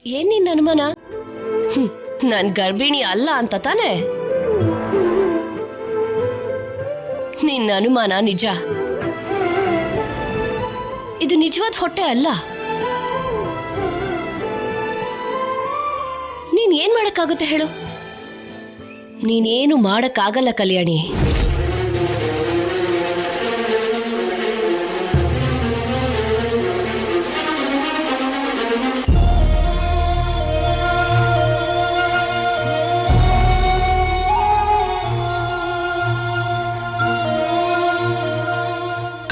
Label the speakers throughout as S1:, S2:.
S1: ಏನ್ ನಿನ್ನ ಅನುಮಾನ? ನಾನ್ ಗರ್ಭಿಣಿ ಅಲ್ಲ ಅಂತ ತಾನೆ? ನಿನ್ನ ಅನುಮಾನ ನಿಜ. ಇದು ನಿಜವಾದ ಹೊಟ್ಟೆ ಅಲ್ಲ. ನೀನ್ ಏನ್ ಮಾಡಕ್ಕಾಗುತ್ತೆ ಹೇಳು? ನೀನೇನು ಮಾಡಕ್ಕಾಗಲ್ಲ ಕಲ್ಯಾಣಿ.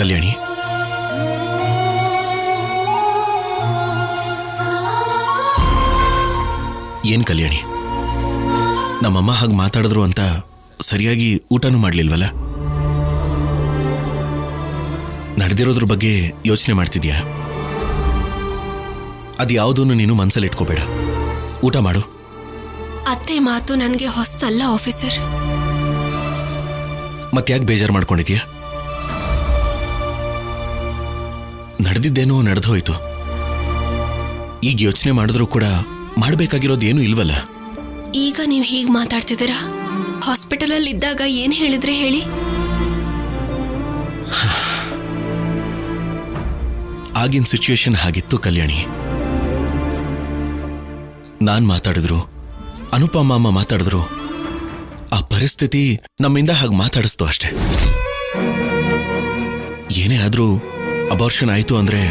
S2: ಕಲ್ಯಾಣಿ, ಏನ್ ಕಲ್ಯಾಣಿ, ನಮ್ಮಮ್ಮ ಹಾಗೆ ಮಾತಾಡಿದ್ರು ಅಂತ ಸರಿಯಾಗಿ ಊಟನೂ ಮಾಡ್ಲಿಲ್ವಲ್ಲ? ನಡೆದಿರೋದ್ರ ಬಗ್ಗೆ ಯೋಚನೆ ಮಾಡ್ತಿದ್ಯಾ? ಅದ್ಯಾವುದೂ ನೀನು ಮನಸ್ಸಲ್ಲಿ ಇಟ್ಕೋಬೇಡ. ಊಟ ಮಾಡು.
S3: ಅತ್ತೆ ಮಾತು ನನಗೆ ಹೊಸ್ತಲ್ಲ ಆಫೀಸರ್.
S2: ಮತ್ತ್ಯಾಕೆ ಬೇಜಾರು ಮಾಡ್ಕೊಂಡಿದ್ಯಾ? ನಡೆದಿದ್ದೇನೋ ನಡೆದೋಯ್ತು. ಈಗ ಯೋಚನೆ ಮಾಡಿದ್ರೂ ಕೂಡ ಮಾಡಬೇಕಾಗಿರೋದು ಏನೂ ಇಲ್ವಲ್ಲ?
S3: ಈಗ ನೀವು ಹೀಗೆ ಮಾತಾಡ್ತಿದ್ದೀರಾ? ಹಾಸ್ಪಿಟಲಲ್ಲಿ ಇದ್ದಾಗ ಏನು ಹೇಳಿದ್ರೆ ಹೇಳಿ?
S2: ಆಗಿನ ಸಿಚುಯೇಷನ್ ಹಾಗಿತ್ತು ಕಲ್ಯಾಣಿ. ನಾನ್ ಮಾತಾಡಿದ್ರು, ಅನುಪಮ ಅಮ್ಮ ಮಾತಾಡಿದ್ರು, ಆ ಪರಿಸ್ಥಿತಿ ನಮ್ಮಿಂದ ಹಾಗೆ ಮಾತಾಡಿಸ್ತು ಅಷ್ಟೆ. ಏನೇ ಆದ್ರೂ ಅಬಾರ್ಷನ್ ಆಯ್ತು ಅಂದ್ರೆ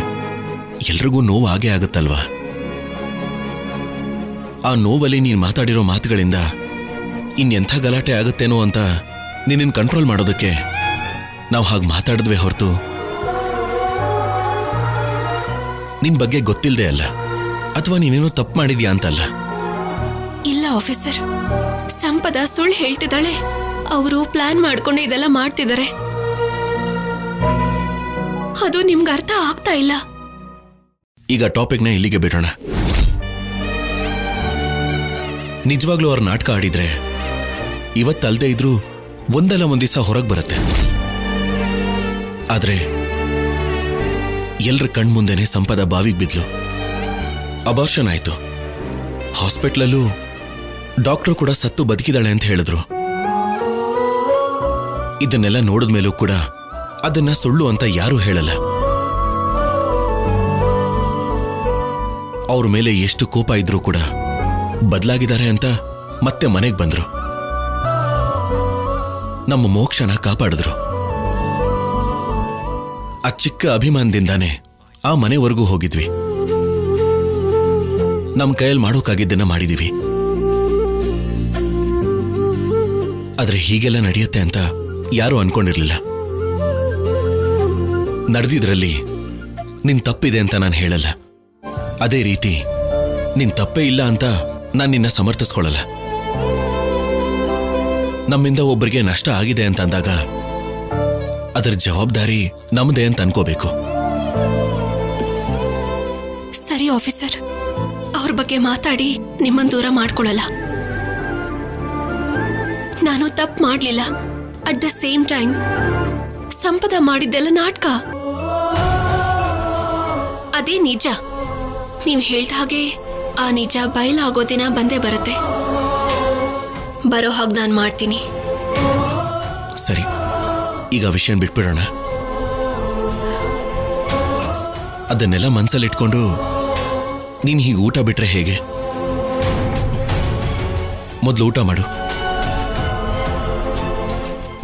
S2: ಎಲ್ರಿಗೂ ನೋವು ಆಗೇ ಆಗುತ್ತಲ್ವಾ? ಆ ನೋವಲ್ಲಿ ನೀನ್ ಮಾತಾಡಿರೋ ಮಾತುಗಳಿಂದ ಇನ್ನೆಂಥ ಗಲಾಟೆ ಆಗುತ್ತೇನೋ ಅಂತ ನಿನ್ನ ಕಂಟ್ರೋಲ್ ಮಾಡೋದಕ್ಕೆ ನಾವು ಹಾಗೆ ಮಾತಾಡಿದ್ವಿ ಹೊರತು ನಿನ್ ಬಗ್ಗೆ ಗೊತ್ತಿಲ್ಲದೆ ಅಲ್ಲ, ಅಥವಾ ನೀನೇನೋ ತಪ್ಪು ಮಾಡಿದ್ಯಾ ಅಂತಲ್ಲ.
S3: ಇಲ್ಲ ಆಫೀಸರ್, ಸಂಪದ ಸುಳ್ಳು ಹೇಳ್ತಿದ್ದಾಳೆ. ಅವರು ಪ್ಲಾನ್ ಮಾಡ್ಕೊಂಡು ಇದೆಲ್ಲ ಮಾಡ್ತಿದ್ದಾರೆ. ಅದು ನಿಮ್ಗೆ ಅರ್ಥ ಆಗ್ತಾ ಇಲ್ಲ.
S2: ಈಗ ಟಾಪಿಕ್ನ ಇಲ್ಲಿಗೆ ಬಿಡೋಣ. ನಿಜವಾಗ್ಲೂ ಅವ್ರ ನಾಟಕ ಆಡಿದ್ರೆ ಇವತ್ತಲ್ದೇ ಇದ್ರೂ ಒಂದಲ್ಲ ಒಂದ್ ದಿವಸ ಹೊರಗೆ ಬರುತ್ತೆ. ಆದ್ರೆ ಎಲ್ರ ಕಣ್ಮುಂದೆನೆ ಸಂಪದ ಬಾವಿಗೆ ಬಿದ್ಲು. ಅಬಾರ್ಷನ್ ಆಯ್ತು. ಹಾಸ್ಪಿಟ್ಲಲ್ಲೂ ಡಾಕ್ಟರ್ ಕೂಡ ಸತ್ತು ಬದುಕಿದಾಳೆ ಅಂತ ಹೇಳಿದ್ರು. ಇದನ್ನೆಲ್ಲ ನೋಡಿದ್ಮೇಲೂ ಕೂಡ ಅದನ್ನ ಸುಳ್ಳು ಅಂತ ಯಾರೂ ಹೇಳಲ್ಲ. ಅವ್ರ ಮೇಲೆ ಎಷ್ಟು ಕೋಪ ಇದ್ರೂ ಕೂಡ ಬದಲಾಗಿದ್ದಾರೆ ಅಂತ ಮತ್ತೆ ಮನೆಗೆ ಬಂದ್ರು. ನಮ್ಮ ಮೋಕ್ಷನ ಕಾಪಾಡಿದ್ರು. ಆ ಚಿಕ್ಕ ಅಭಿಮಾನದಿಂದಾನೆ ಆ ಮನೆವರೆಗೂ ಹೋಗಿದ್ವಿ. ನಮ್ಮ ಕೈಯಲ್ಲಿ ಮಾಡೋಕ್ಕಾಗಿದ್ದನ್ನ ಮಾಡಿದೀವಿ. ಆದ್ರೆ ಹೀಗೆಲ್ಲ ನಡೆಯುತ್ತೆ ಅಂತ ಯಾರೂ ಅನ್ಕೊಂಡಿರ್ಲಿಲ್ಲ. ನಡೆದಿದ್ರಲ್ಲಿ ನಿನ್ ತಪ್ಪಿದೆ ಅಂತ ನಾನು ಹೇಳಲ್ಲ. ಅದೇ ರೀತಿ ನಿನ್ ತಪ್ಪೇ ಇಲ್ಲ ಅಂತ ನಾನು ನಿನ್ನ ಸಮರ್ಥಿಸ್ಕೊಳ್ಳಲ್ಲ. ನಮ್ಮಿಂದ ಒಬ್ಬರಿಗೆ ನಷ್ಟ ಆಗಿದೆ ಅಂತ ಅಂದಾಗ ಅದರ ಜವಾಬ್ದಾರಿ ನಮ್ಮದೇ ಅಂತ ಅನ್ಕೋಬೇಕು.
S3: ಸರಿ ಆಫೀಸರ್, ಅವ್ರ ಬಗ್ಗೆ ಮಾತಾಡಿ ನಿಮ್ಮನ್ನು ದೂರ ಮಾಡ್ಕೊಳ್ಳಲ್ಲ. ನಾನು ತಪ್ಪು ಮಾಡ್ಲಿಲ್ಲ. ಅಟ್ ದ ಸೇಮ್ ಟೈಮ್ ಸಂಪದ ಮಾಡಿದ್ದೆಲ್ಲ ನಾಟಕ. ಅದೇ ನಿಜ. ನೀವು ಹೇಳ್ದ ಹಾಗೆ ಆ ನಿಜ ಬಯಲಾಗೋ ದಿನ ಬಂದೇ ಬರುತ್ತೆ. ಬರೋ ಹಾಗೆ ನಾನು ಮಾಡ್ತೀನಿ.
S2: ಸರಿ, ಈಗ ವಿಷಯ ಬಿಟ್ಬಿಡೋಣ. ಅದನ್ನೆಲ್ಲ ಮನಸ್ಸಲ್ಲಿಟ್ಕೊಂಡು ನೀನ್ ಹೀಗೆ ಊಟ ಬಿಟ್ರೆ ಹೇಗೆ? ಮೊದಲು ಊಟ ಮಾಡು.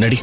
S2: ನಡಿ.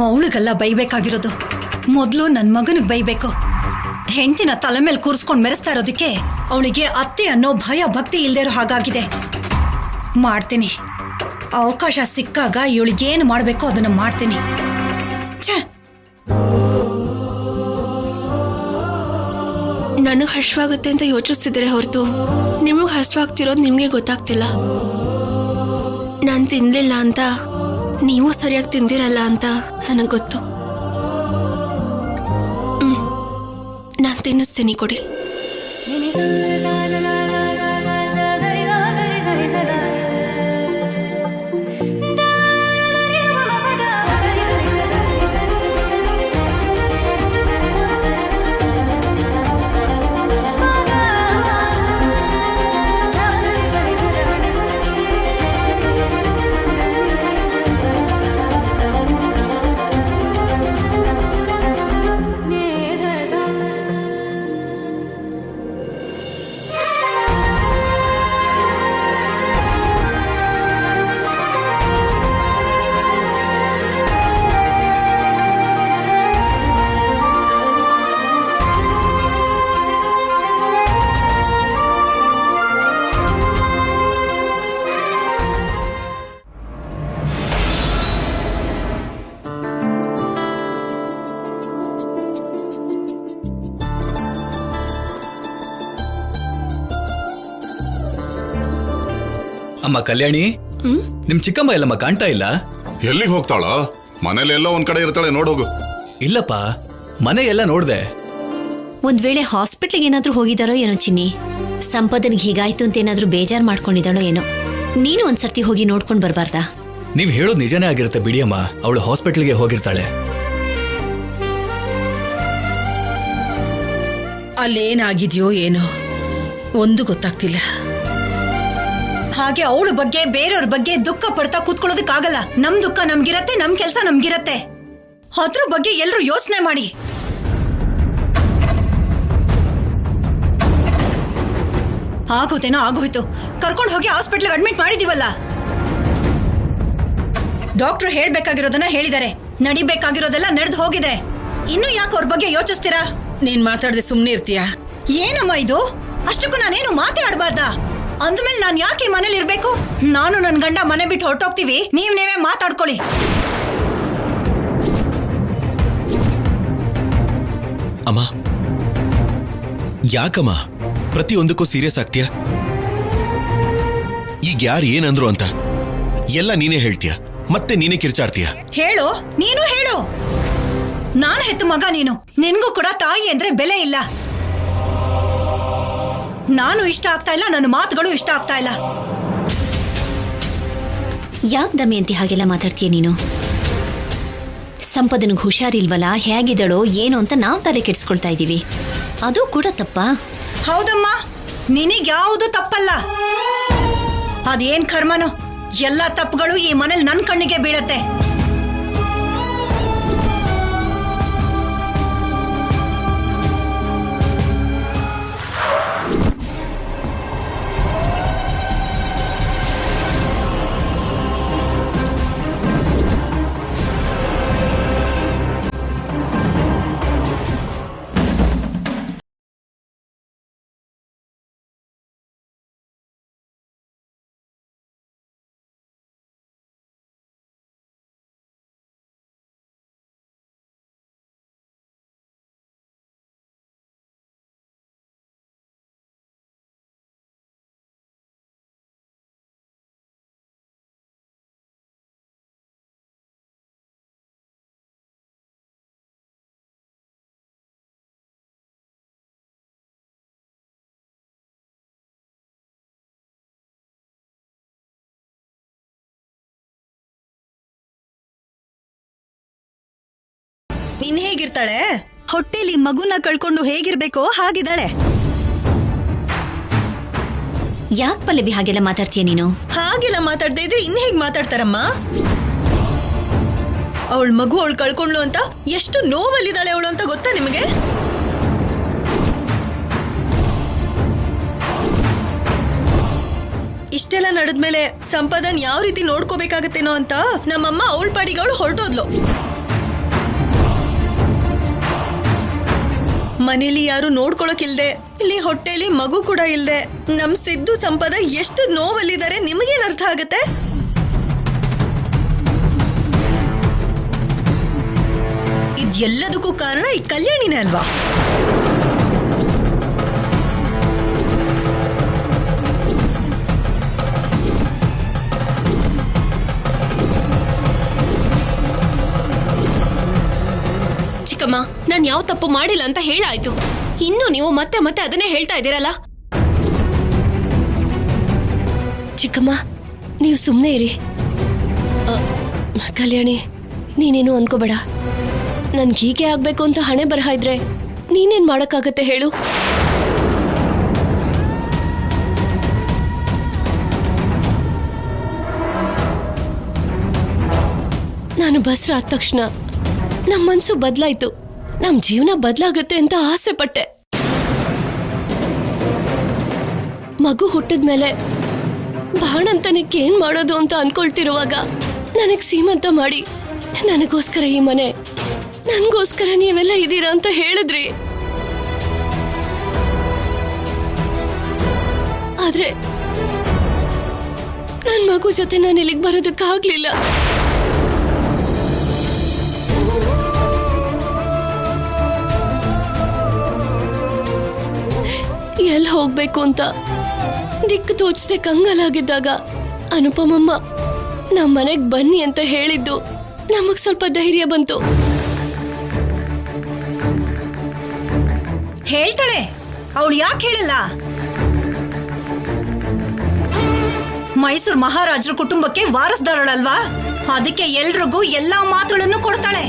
S4: ಅವಳಿಗೆಲ್ಲ ಬೈಬೇಕಾಗಿರೋದು ಮೊದಲು ನನ್ನ ಮಗನಿಗೆ ಬೈಬೇಕು. ಹೆಂಡತಿನ ತಲೆ ಮೇಲೆ ಕೂರಿಸ್ಕೊಂಡು ಮೆರೆಸ್ತಾ ಇರೋದಕ್ಕೆ ಅವಳಿಗೆ ಅತ್ತೆ ಅನ್ನೋ ಭಯ ಭಕ್ತಿ ಇಲ್ದೇ ಇರೋ ಹಾಗಾಗಿದೆ. ಮಾಡ್ತೀನಿ, ಅವಕಾಶ ಸಿಕ್ಕಾಗ ಇವಳಿಗೇನು ಮಾಡಬೇಕೋ ಅದನ್ನ ಮಾಡ್ತೀನಿ.
S3: ನನಗೆ ಹಶ್ವಾಗುತ್ತೆ ಅಂತ ಯೋಚಿಸ್ತಿದ್ರೆ ಹೊರತು ನಿಮಗೆ ಹಶ್ವಾಗ್ತಿರೋದು ನಿಮಗೆ ಗೊತ್ತಾಗ್ತಿಲ್ಲ. ನಾನು ತಿನ್ನಲಿಲ್ಲ ಅಂತ ನೀವು ಸರಿಯಾಗಿ ತಿಂದಿರಲ್ಲ ಅಂತ ನನಗೆ ಗೊತ್ತು. ನಾನು ತಿನ್ನಿಸ್ತೀನಿ, ಕೊಡಿ.
S5: ಅಮ್ಮ ಕಲ್ಯಾಣಿ, ನಿಮ್ ಚಿಕ್ಕಮ್ಮ ಎಲ್ಲಮ್ಮ ಕಾಣ್ತಾ ಇಲ್ಲ.
S6: ಎಲ್ಲಿಗೆ ಹೋಗ್ತಾಳ? ಮನೇಲಿ ಎಲ್ಲ ಒಂದ್ ಕಡೆ ಇರ್ತಾಳೆ, ನೋಡೋಗು.
S5: ಇಲ್ಲಪ್ಪ, ಮನೆ ಎಲ್ಲ ನೋಡ್ದೆ.
S7: ಒಂದ್ ವೇಳೆ ಹಾಸ್ಪಿಟ್ಲಿಗೆ ಏನಾದ್ರೂ ಹೋಗಿದಾರೋ ಏನೋ ಚಿನ್ನಿ. ಸಂಪದನಿಗೆ ಹೀಗಾಯ್ತು ಅಂತ ಏನಾದ್ರೂ ಬೇಜಾರ್ ಮಾಡ್ಕೊಂಡಿದ್ದಾಳೋ ಏನೋ. ನೀನು ಒಂದ್ಸರ್ತಿ ಹೋಗಿ ನೋಡ್ಕೊಂಡ್ ಬರ್ಬಾರ್ದಾ?
S5: ನೀವ್ ಹೇಳೋದು ನಿಜನೇ ಆಗಿರುತ್ತೆ ಬಿಡಿಯಮ್ಮ. ಅವಳು ಹಾಸ್ಪಿಟ್ಲಿಗೆ ಹೋಗಿರ್ತಾಳೆ.
S8: ಅಲ್ಲೇನಾಗಿದೆಯೋ ಏನೋ ಒಂದು ಗೊತ್ತಾಗ್ತಿಲ್ಲ.
S4: ಹಾಗೆ ಅವಳ ಬಗ್ಗೆ ಬೇರೆಯವ್ರ ಬಗ್ಗೆ ದುಃಖ ಪಡ್ತಾ ಕೂತ್ಕೊಳ್ಳೋದಕ್ಕಾಗಲ್ಲ. ನಮ್ ದುಃಖ ನಮ್ಗಿರತ್ತೆ, ನಮ್ ಕೆಲ್ಸ ನಮ್ಗಿರತ್ತೆ. ಅದ್ರ ಬಗ್ಗೆ ಎಲ್ರೂ ಯೋಚನೆ ಮಾಡಿ. ಆಗೋತೇನೋ ಆಗೋಯ್ತು, ಕರ್ಕೊಂಡು ಹೋಗಿ ಹಾಸ್ಪಿಟ್ಲಿಗೆ ಅಡ್ಮಿಟ್ ಮಾಡಿದೀವಲ್ಲ. ಡಾಕ್ಟರ್ ಹೇಳ್ಬೇಕಾಗಿರೋದನ್ನ ಹೇಳಿದಾರೆ, ನಡಿಬೇಕಾಗಿರೋದೆಲ್ಲ ನಡೆದು ಹೋಗಿದೆ. ಇನ್ನು ಯಾಕೆ ಅವ್ರ ಬಗ್ಗೆ ಯೋಚಿಸ್ತೀರಾ?
S8: ನೀನ್ ಮಾತಾಡದೆ ಸುಮ್ನೆ ಇರ್ತೀಯಾ?
S4: ಏನಮ್ಮ ಇದು? ಅಷ್ಟಕ್ಕೂ ನಾನೇನು ಮಾತೇ ಆಡ್ಬಾರ್ದಾ? ಅಂದ್ಮೇಲೆ ನಾನ್ ಯಾಕೆ ಮನೇಲಿ ಇರ್ಬೇಕು? ನಾನು ನನ್ ಗಂಡ ಮನೆ ಬಿಟ್ಟು ಹೊರಟೋಗ್ತೀವಿ, ನೀವೇ ಮಾತಾಡ್ಕೊಳ್ಳಿ.
S2: ಅಮ್ಮ, ಯಾಕಮ್ಮ ಪ್ರತಿಯೊಂದಕ್ಕೂ ಸೀರಿಯಸ್ ಆಗ್ತೀಯ? ಈಗ ಯಾರು ಏನಂದ್ರು ಅಂತ ಎಲ್ಲ ನೀನೇ ಹೇಳ್ತೀಯ, ಮತ್ತೆ ನೀನೇ ಕಿರ್ಚಾಡ್ತೀಯ.
S4: ಹೇಳು, ನೀನು ಹೇಳು. ನಾನ್ ಹೆತ್ತ ಮಗ ನೀನು, ನಿನ್ಗೂ ಕೂಡ ತಾಯಿ ಅಂದ್ರೆ ಬೆಲೆ ಇಲ್ಲ. ನಾನು ಇಷ್ಟ ಆಗ್ತಾ ಇಲ್ಲ, ನನ್ನ ಮಾತುಗಳು ಇಷ್ಟ ಆಗ್ತಾ ಇಲ್ಲ.
S7: ಯಾಕೆ ದಮಯಂತಿ ಹಾಗೆಲ್ಲ ಮಾತಾಡ್ತೀಯ ನೀನು? ಸಂಪದನಿಗೆ ಹುಷಾರಿಲ್ವಲ್ಲ, ಹೇಗಿದಳೋ ಏನೋ ಅಂತ ನಾವು ತಲೆ ಕೆಡಿಸ್ಕೊಳ್ತಾ ಇದ್ದೀವಿ. ಅದು ಕೂಡ ತಪ್ಪಾ?
S4: ಹೌದಮ್ಮ, ನಿನಗ್ಯಾವುದು ತಪ್ಪಲ್ಲ. ಅದೇನ್ ಕರ್ಮನೋ, ಎಲ್ಲ ತಪ್ಪುಗಳು ಈ ಮನೇಲಿ ನನ್ನ ಕಣ್ಣಿಗೆ ಬೀಳತ್ತೆ.
S9: ಇನ್ ಹೇಗಿರ್ತಾಳೆ? ಹೊಟ್ಟೆಲಿ ಮಗುನ ಕಳ್ಕೊಂಡು ಹೇಗಿರ್ಬೇಕೋ ಹಾಗಿದ್ದಾಳೆ.
S7: ಯಾಕೆ ಪಲ್ಲವಿ ಹಾಗೆಲ್ಲ ಮಾತಾಡ್ತೀಯ ನೀನು?
S10: ಹಾಗೆಲ್ಲ ಮಾತಾಡ್ತಾ ಇದ್ರೆ ಇನ್ ಹೇಗ್ ಮಾತಾಡ್ತಾರಮ್ಮ? ಅವಳ ಮಗು ಅವಳು ಕಳ್ಕೊಂಡ್ಲು ಅಂತ ಎಷ್ಟು ನೋವಲ್ಲಿದ್ದಾಳೆ ಅವಳು ಅಂತ ಗೊತ್ತಾ ನಿಮಗೆ? ಇಷ್ಟೆಲ್ಲ ನಡೆದ್ಮೇಲೆ ಸಂಪದನ್ ಯಾವ ರೀತಿ ನೋಡ್ಕೋಬೇಕಾಗತ್ತೇನೋ ಅಂತ ನಮ್ಮಮ್ಮ ಅವಳ ಪಾಡಿಗೆ ಅವಳು ಹೊರಟೋದ್ಲು. ಮನೇಲಿ ಯಾರು ನೋಡ್ಕೊಳಕಿಲ್ದೆ, ಇಲ್ಲಿ ಹೊಟ್ಟೆಲಿ ಮಗು ಕೂಡ ಇಲ್ದೆ ನಮ್ ಸಿದ್ದು ಸಂಪದ ಎಷ್ಟು ನೋವಲ್ಲಿದ್ದಾರೆ ನಿಮಗೇನ್ ಅರ್ಥ ಆಗತ್ತೆ? ಇದೆಲ್ಲದಕ್ಕೂ ಕಾರಣ ಈ ಕಲ್ಯಾಣಿನೇ ಅಲ್ವಾ?
S3: ಚಿಕ್ಕಮ್ಮ, ನಾನ್ ಯಾವ ತಪ್ಪು ಮಾಡಿಲ್ಲ ಅಂತ ಹೇಳಾಯ್ತು. ಇನ್ನು ನೀವು ಮತ್ತೆ ಮತ್ತೆ ಅದನ್ನೇ ಹೇಳ್ತಾ ಇದ್ದೀರಲ್ಲ. ಚಿಕ್ಕಮ್ಮ, ನೀವು ಸುಮ್ಮನೆ ಇರಿ. ಕಲ್ಯಾಣಿ, ನೀನೇನು ಅನ್ಕೋಬೇಡ. ನನ್ಗೆ ಹೀಗೆ ಆಗ್ಬೇಕು ಅಂತ ಹಣೆ ಬರಹ ಇದ್ರೆ ನೀನೇನ್ ಮಾಡಕ್ಕಾಗತ್ತೆ ಹೇಳು? ನಾನು ಬಸ್ರ ಆದ ತಕ್ಷಣ ನಮ್ಮ ಮನ್ಸು ಬದಲಾಯ್ತು. ನಮ್ ಜೀವನ ಬದಲಾಗತ್ತೆ ಅಂತ ಆಸೆ ಪಟ್ಟೆ. ಮಗು ಹುಟ್ಟಿದ್ಮೇಲೆ ಬಾಣಂತನಕ್ಕೆ ಏನ್ ಮಾಡೋದು ಅಂತ ಅನ್ಕೊಳ್ತಿರುವಾಗ ನನಗ್ ಸೀಮಂತ ಮಾಡಿ ನನಗೋಸ್ಕರ ಈ ಮನೆ, ನನ್ಗೋಸ್ಕರ ನೀವೆಲ್ಲ ಇದ್ದೀರಾ ಅಂತ ಹೇಳಿದ್ರಿ. ಆದ್ರೆ ನನ್ ಮಗು ಜೊತೆ ನಾನು ಇಲ್ಲಿಗೆ ಬರೋದಕ್ಕಾಗ್ಲಿಲ್ಲ. ಎಲ್ಲಿ ಹೋಗ್ಬೇಕು ಅಂತ ದಿಕ್ಕು ತೋಚದೆ ಕಂಗಾಲಾಗಿದ್ದಾಗ ಅನುಪಮಮ್ಮ ನಮ್ಮ ಮನೆಗ್ ಬನ್ನಿ ಅಂತ ಹೇಳಿದ್ದು ನಮಗ್ ಸ್ವಲ್ಪ ಧೈರ್ಯ ಬಂತು.
S4: ಹೇಳ್ತಾಳೆ, ಅವಳು ಯಾಕೆ ಹೇಳಲ್ಲ? ಮೈಸೂರು ಮಹಾರಾಜರ ಕುಟುಂಬಕ್ಕೆ ವಾರಸ್ದಾರಳಲ್ವಾ, ಅದಕ್ಕೆ ಎಲ್ರಿಗೂ ಎಲ್ಲಾ ಮಾತುಗಳನ್ನು ಕೊಡ್ತಾಳೆ.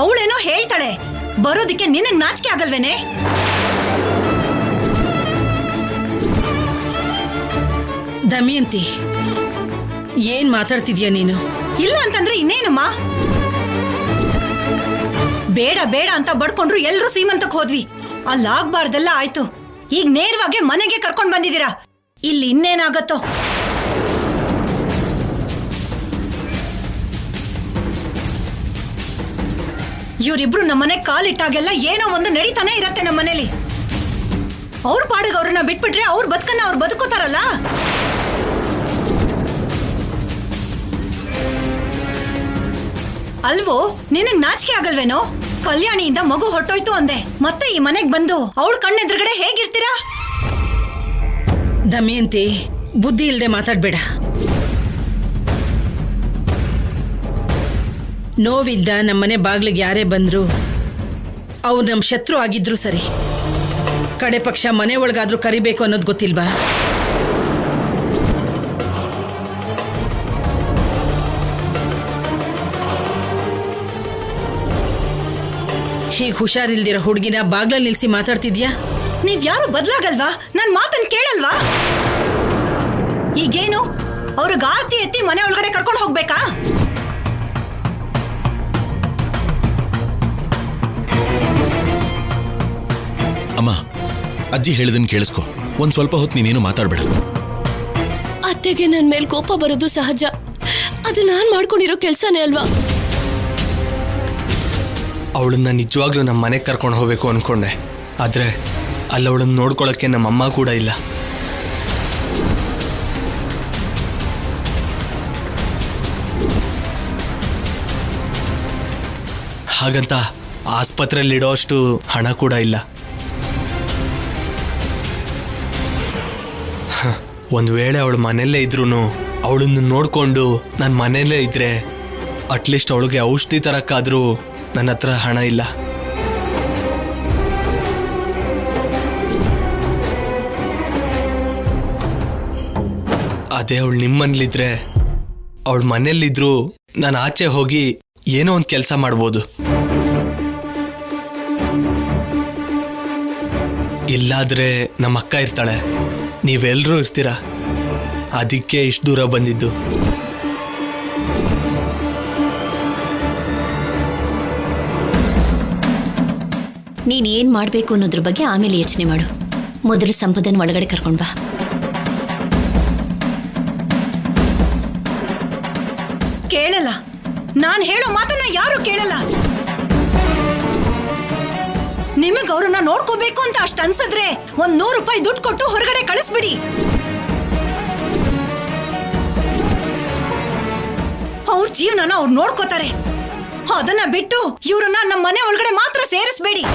S4: ಅವಳೇನೋ ಹೇಳ್ತಾಳೆ, ಬರೋದಕ್ಕೆ ನಿನಗ್ ನಾಚಿಕೆ ಆಗಲ್ವೇನೆ?
S8: ದಮಯಂತಿ, ಏನ್ ಮಾತಾಡ್ತಿದ್ಯಾ ನೀನು?
S4: ಇಲ್ಲ ಅಂತಂದ್ರೆ ಇನ್ನೇನಮ್ಮ? ಬೇಡ ಬೇಡ ಅಂತ ಬಡ್ಕೊಂಡ್ರು ಎಲ್ರೂ ಸೀಮಂತಕ್ಕೆ ಹೋದ್ವಿ. ಅಲ್ಲಾಗ್ಬಾರ್ದೆಲ್ಲ ಆಯ್ತು. ಈಗ ನೇರವಾಗಿ ಮನೆಗೆ ಕರ್ಕೊಂಡ್ ಬಂದಿದ್ದೀರಾ. ಇಲ್ಲಿ ಇನ್ನೇನಾಗತ್ತೋ? ಇವರಿಬ್ರು ನಮ್ಮನೆ ಕಾಲಿಟ್ಟಾಗೆಲ್ಲ ಏನೋ ಒಂದು ನಡೀತಾನೆ ಇರತ್ತೆ ನಮ್ಮನೇಲಿ. ಅವ್ರ ಪಾಡಿಗೆ ಅವ್ರನ್ನ ಬಿಟ್ಬಿಟ್ರೆ ಅವ್ರ ಬದುಕನ್ನ ಅವ್ರು ಬದುಕೋತಾರಲ್ಲ. ಅಲ್ವೋ, ನಿನಗ್ ನಾಚಿಕೆ ಆಗಲ್ವೇನೋ? ಕಲ್ಯಾಣಿಯಿಂದ ಮಗು ಹೊಟ್ಟೋಯ್ತು ಅಂದೆ, ಮತ್ತೆ ಈ ಮನೆಗ್ ಬಂದು ಅವಳ ಕಣ್ಣೆದುರುಗಡೆ ಹೇಗಿರ್ತೀರಾ?
S8: ದಮಯಂತಿ, ಬುದ್ಧಿ ಇಲ್ದೆ ಮಾತಾಡ್ಬೇಡ. ನೋವಿಂದ ನಮ್ಮನೆ ಬಾಗ್ಲಿಗೆ ಯಾರೇ ಬಂದ್ರು ಅವ್ರು ನಮ್ಮ ಶತ್ರು ಆಗಿದ್ರು ಸರಿ, ಕಡೆ ಪಕ್ಷ ಮನೆ ಒಳಗಾದ್ರೂ ಕರಿಬೇಕು ಅನ್ನೋದು ಗೊತ್ತಿಲ್ವಾ? ಹೀಗೆ ಹುಷಾರಿಲ್ದಿರೋ ಹುಡುಗಿನ ಬಾಗ್ಲಲ್ಲಿ ನಿಲ್ಸಿ ಮಾತಾಡ್ತಿದ್ಯಾ?
S4: ನೀವ್ ಯಾರು ಬದ್ಲಾಗಲ್ವಾ? ನನ್ ಮಾತನ್ ಕೇಳಲ್ವಾ? ಈಗೇನು ಅವ್ರಿಗೆ ಆರ್ತಿ ಎತ್ತಿ ಮನೆ ಒಳಗಡೆ ಕರ್ಕೊಂಡು ಹೋಗ್ಬೇಕಾ?
S2: ಅಮ್ಮ, ಅಜ್ಜಿ ಹೇಳಿದನ್ ಕೇಳಿಸ್ಕೊ. ಒಂದ್ ಸ್ವಲ್ಪ ಹೊತ್ತು ನೀನೇನು ಮಾತಾಡ್ಬೇಡ.
S3: ಅತ್ತೆಗೆ ನನ್ ಮೇಲೆ ಕೋಪ ಬರೋದು ಸಹಜ. ಅದು ನಾನ್ ಮಾಡ್ಕೊಂಡಿರೋ ಕೆಲ್ಸನೇ ಅಲ್ವಾ?
S11: ಅವಳನ್ನ ನಿಜವಾಗ್ಲೂ ನಮ್ಮ ಮನೆಗೆ ಕರ್ಕೊಂಡು ಹೋಗ್ಬೇಕು ಅನ್ಕೊಂಡೆ, ಆದ್ರೆ ಅಲ್ಲಿ ಅವಳನ್ನ ನೋಡ್ಕೊಳಕ್ಕೆ ನಮ್ಮ ಅಮ್ಮ ಕೂಡ ಇಲ್ಲ. ಹಾಗಂತ ಆಸ್ಪತ್ರೆಯಲ್ಲಿಡೋ ಅಷ್ಟು ಹಣ ಕೂಡ ಇಲ್ಲ. ಒಂದು ವೇಳೆ ಅವಳು ಮನೆಯಲ್ಲೇ ಇದ್ರೂ ಅವಳನ್ನು ನೋಡಿಕೊಂಡು ನಾನು ಮನೆಯಲ್ಲೇ ಇದ್ರೆ ಅಟ್ಲೀಸ್ಟ್ ಅವಳಿಗೆ ಔಷಧಿ ತರಕ್ಕಾದ್ರೂ ನನ್ನ ಹತ್ರ ಹಣ ಇಲ್ಲ. ಅದೇ ಅವಳು ನಿಮ್ಮನೇಲಿದ್ರೆ, ಅವಳ ಮನೆಯಲ್ಲಿದ್ರು ನಾನು ಆಚೆ ಹೋಗಿ ಏನೋ ಒಂದು ಕೆಲಸ ಮಾಡ್ಬೋದು. ಇಲ್ಲಾದ್ರೆ ನಮ್ಮ ಅಕ್ಕ ಇರ್ತಾಳೆ, ನೀವೆಲ್ಲರೂ ಇರ್ತೀರ. ಅದಕ್ಕೆ ಇಷ್ಟು ದೂರ ಬಂದಿದ್ದು.
S7: ನೀನ್ ಏನ್ ಮಾಡ್ಬೇಕು ಅನ್ನೋದ್ರ ಬಗ್ಗೆ ಆಮೇಲೆ ಯೋಚನೆ ಮಾಡು. ಮೊದಲು ಸಂಪದನ ಒಳಗಡೆ ಕರ್ಕೊಂಡ್ ಬಾ.
S4: ಕೇಳಲ್ಲ, ನಾನ್ ಹೇಳೋ ಮಾತನ್ನ ಯಾರು ಕೇಳಲ್ಲ. ನಿಮಗ್ ಅವ್ರನ್ನ ನೋಡ್ಕೋಬೇಕು ಅಂತ ಅಷ್ಟ್ ಅನ್ಸಿದ್ರೆ ಒಂದ್ 100 ರೂಪಾಯಿ ದುಡ್ಡು ಕೊಟ್ಟು ಹೊರಗಡೆ ಕಳಿಸ್ಬಿಡಿ. ಅವ್ರ ಜೀವನನ ಅವ್ರು ನೋಡ್ಕೋತಾರೆ. ಅದನ್ನ ಬಿಟ್ಟು ಇವ್ರನ್ನ ನಮ್ಮ ಮನೆ ಒಳಗಡೆ ಮಾತ್ರ ಸೇರಿಸ್ಬೇಡಿ.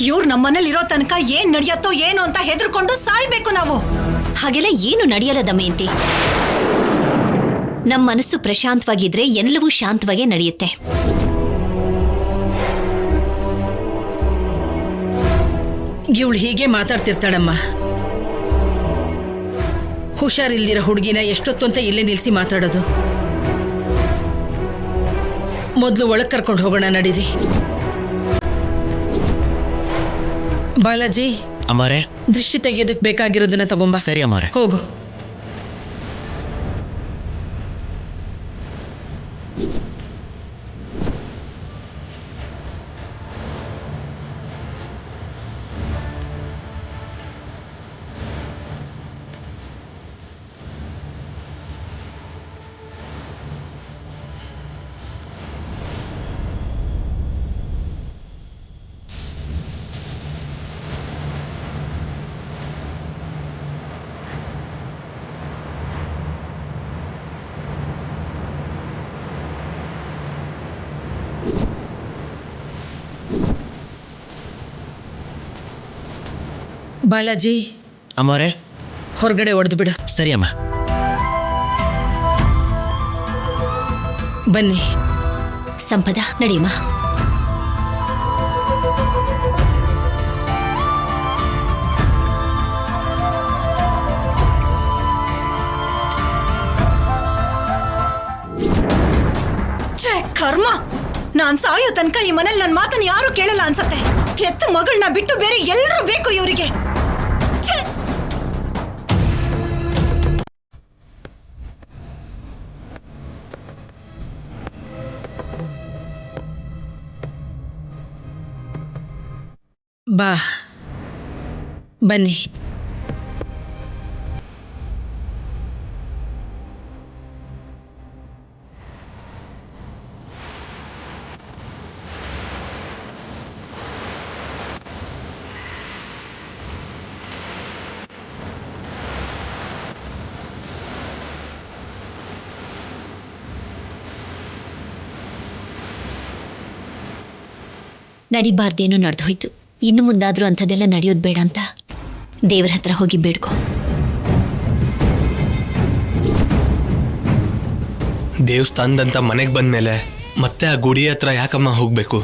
S4: ಇವ್ರು ನಮ್ಮ ಮನೇಲಿ ಇರೋ ತನಕ ಏನ್ ನಡೆಯತ್ತೋ ಏನೋ ಅಂತ ಹೆದರ್ಕೊಂಡು ಸಾಯ್ಬೇಕು ನಾವು.
S7: ಹಾಗೆಲ್ಲ ಏನು ನಡೆಯಲ್ಲ ದಮಯಂತಿ. ನಮ್ಮ ಮನಸ್ಸು ಪ್ರಶಾಂತವಾಗಿದ್ರೆ ಎಲ್ಲವೂ ಶಾಂತವಾಗೇ ನಡೆಯುತ್ತೆ.
S8: ಇವಳು ಹೀಗೆ ಮಾತಾಡ್ತಿರ್ತಾಳಮ್ಮ. ಹುಷಾರಿಲ್ದಿರೋ ಹುಡುಗಿನ ಎಷ್ಟೊತ್ತು ಅಂತ ಇಲ್ಲೇ ನಿಲ್ಸಿ ಮಾತಾಡೋದು. ಮೊದಲು ಒಳಗ್ ಕರ್ಕೊಂಡು ಹೋಗೋಣ ನಡೀರಿ. ಬಾಲಾಜಿ,
S2: ಅಮ್ಮಾರೆ,
S8: ದೃಷ್ಟಿ ತೆಗೆಯೋದಕ್ಕೆ ಬೇಕಾಗಿರೋದನ್ನ ತಗೊಂಬ.
S2: ಸರಿ ಅಮ್ಮಾರೆ.
S8: ಹೋಗು. ಬಾಲಾಜಿ,
S2: ಅಮ್ಮಾರೆ,
S8: ಹೊರಗಡೆ ಹೊಡೆದು ಬಿಡು.
S2: ಸರಿ ಅಮ್ಮ.
S8: ಬನ್ನಿ.
S7: ಸಂಪದ, ನಡೀಮ.
S4: ಕರ್ಮ, ನಾನ್ ಸಾಯೋ ತನಕ ಈ ಮನೇಲಿ ನನ್ನ ಮಾತನ್ನ ಯಾರು ಕೇಳಲ್ಲ ಅನ್ಸತ್ತೆ. ಹೆತ್ತ ಮಗಳನ್ನ ಬಿಟ್ಟು ಬೇರೆ ಎಲ್ಲರೂ ಬೇಕು ಇವರಿಗೆ.
S8: ಬಾ, ಬನ್ನಿ.
S7: ನಡಿಬಾರ್ದೇನೋ ನಡೆದು ಹೋಯ್ತು. ಇನ್ನು ಮುಂದಾದ್ರೂ ಅಂಥದ್ದೆಲ್ಲ ನಡೆಯೋದು ಬೇಡ ಅಂತ ದೇವ್ರ ಹತ್ರ ಹೋಗಿ ಬೇಡ್ಕೊ.
S11: ದೇವಸ್ಥಾನದಂತ ಮನೆಗೆ ಬಂದ್ಮೇಲೆ ಮತ್ತೆ ಆ ಗುಡಿ ಹತ್ರ ಯಾಕಮ್ಮ ಹೋಗ್ಬೇಕು?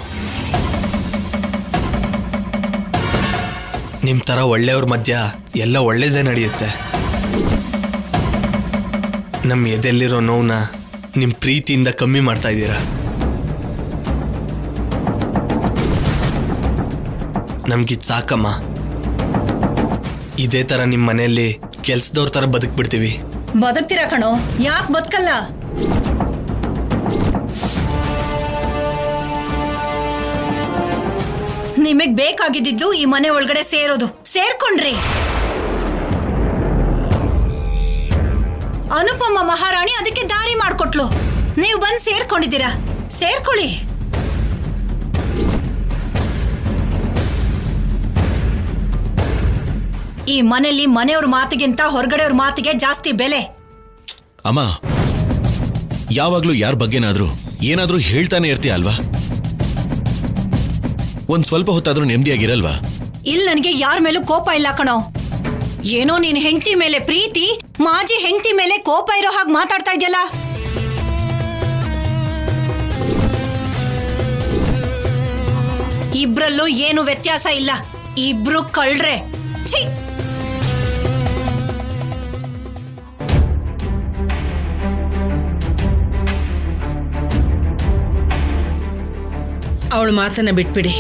S11: ನಿಮ್ಮ ಥರ ಒಳ್ಳೆಯವ್ರ ಮಧ್ಯ ಎಲ್ಲ ಒಳ್ಳೇದೇ ನಡೆಯುತ್ತೆ. ನಮ್ಮ ಎದೆಲ್ಲಿರೋ ನೋವನ್ನ ನಿಮ್ಮ ಪ್ರೀತಿಯಿಂದ ಕಮ್ಮಿ ಮಾಡ್ತಾ ಇದ್ದೀರಾ. ನಮ್ಗಿದ್ ಸಾಕಮ್ಮ. ಇದೇ ಥರ ನಿಮ್ಮ ಮನೆಯಲ್ಲಿ ಕೆಲ್ಸದವ್ರ ಥರ ಬದುಕ್ಬಿಡ್ತೀವಿ.
S4: ಬದುಕ್ತೀರಾ ಕಣೋ, ಯಾಕೆ ಬದುಕಲ್ಲ? ನಿಮಗ್ ಬೇಕಾಗಿದ್ದು ಈ ಮನೆ ಒಳಗಡೆ ಸೇರೋದು. ಸೇರ್ಕೊಂಡ್ರಿ. ಅನುಪಮ ಮಹಾರಾಣಿ ಅದಕ್ಕೆ ದಾರಿ ಮಾಡ್ಕೊಟ್ಲು. ನೀವು ಬಂದು ಸೇರ್ಕೊಂಡಿದ್ದೀರಾ. ಸೇರ್ಕೊಳ್ಳಿ. ಈ ಮನೆಯಲ್ಲಿ ಮನೆಯವ್ರ ಮಾತಿಗಿಂತ ಹೊರಗಡೆಯವ್ರ ಮಾತಿಗೆ ಜಾಸ್ತಿ ಬೆಲೆ.
S2: ಅಮ್ಮ, ಯಾವಾಗ್ಲೂ ಯಾರ ಬಗ್ಗೆನಾದ್ರೂ ಏನಾದ್ರೂ ಹೇಳ್ತಾನೆ ಇರ್ತೀಯ ಅಲ್ವಾ? ಒಂದ್ ಸ್ವಲ್ಪ ಹೊತ್ತಾದ್ರೂ ನೆಮ್ಮದಿಯಾಗಿರಲ್ವಾ?
S4: ಇಲ್ಲಿ ನನಗೆ ಯಾರ ಮೇಲೂ ಕೋಪ ಇಲ್ಲ ಕಣೋ. ಏನೋ ನೀನ್ ಹೆಂಡತಿ ಮೇಲೆ ಪ್ರೀತಿ, ಮಾಜಿ ಹೆಂಡತಿ ಮೇಲೆ ಕೋಪ ಇರೋ ಹಾಗೆ ಮಾತಾಡ್ತಾ ಇದೆಯಲ್ಲ. ಇಬ್ರಲ್ಲೂ ಏನು ವ್ಯತ್ಯಾಸ ಇಲ್ಲ. ಇಬ್ರು ಕಳ್ರೆ. ಛೀ,
S8: ಅವಳ ಮಾತನ್ನ ಬಿಟ್ಬಿಡಿ.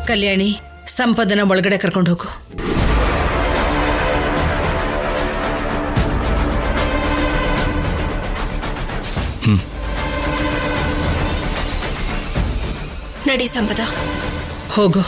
S8: ಕಲ್ಯಾಣಿ, ಸಂಪದನ ಒಳಗಡೆ ಕರ್ಕೊಂಡು ಹೋಗು.
S3: ನಡಿ ಸಂಪದ,
S8: ಹೋಗು.